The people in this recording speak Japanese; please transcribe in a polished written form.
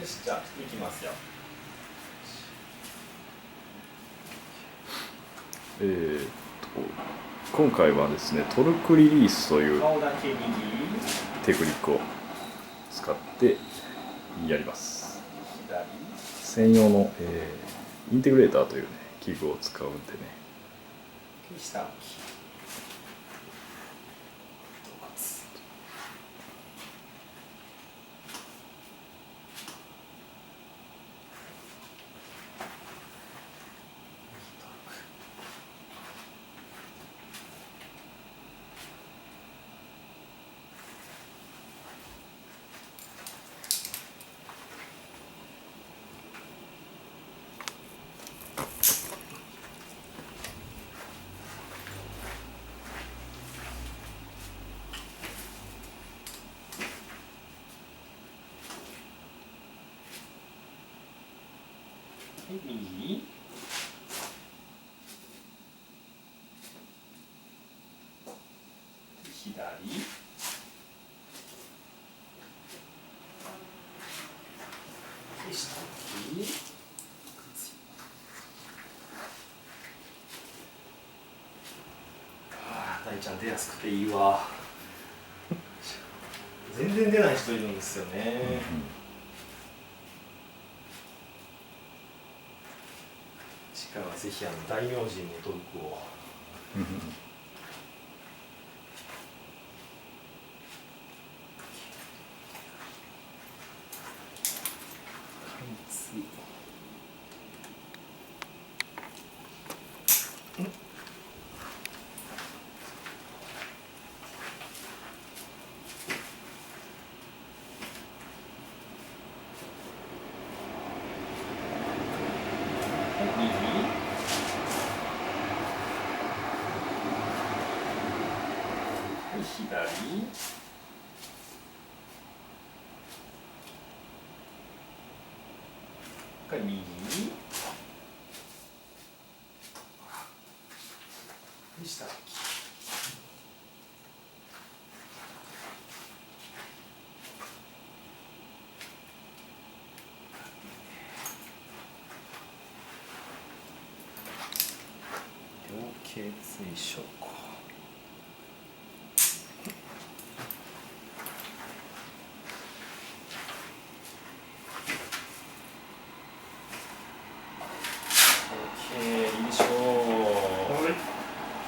よし、じゃあいきますよ。今回はですねトルクリリースという顔だけ右、テクニックを使ってやります。左、専用の、インテグレーターという、ね、器具を使うんでね。下向き。右、左、下向き。大ちゃん出やすくていいわ。全然出ない人いるんですよね。次回はぜひ大名人のトルクを。左、右、下向き。両頸椎ショット。